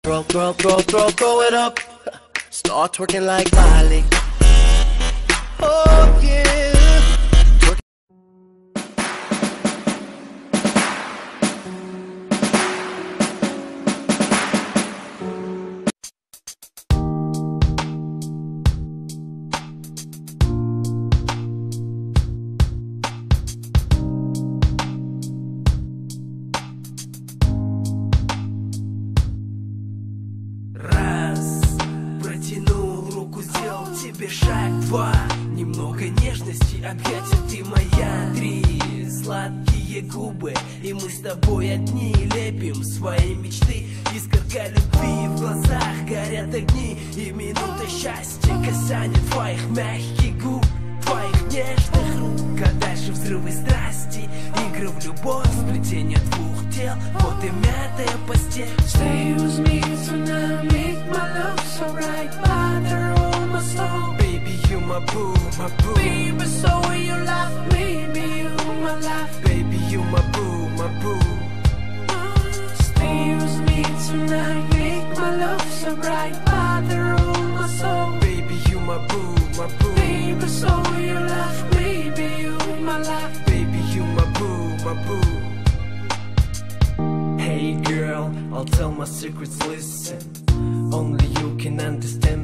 Throw it up. Start twerking like Miley. Oh yeah. Раз, протянул руку, сделал тебе шаг. Два, немного нежности, объятия, ты моя. Три, сладкие губы, и мы с тобой одни. Лепим свои мечты, искорка любви. В глазах горят огни, и минута счастья. Касание твоих мягких губ, твоих нежных рук. А дальше взрывы страсти, игры в любовь, сплетение двух тел. Вот и мятая постель. Stay with me tonight, make my love so right, bother all my soul. Baby, you my boo, my boo. Baby, so when you laugh, maybe you my laugh. Baby, you my boo, my boo. Stay with me tonight, make my love so bright, bother all my soul. Baby, you my boo, my boo. Baby, so when you laugh, maybe you my laugh. Baby, you my boo, my boo. Hey girl, I'll tell my secrets, listen. Only you can understand.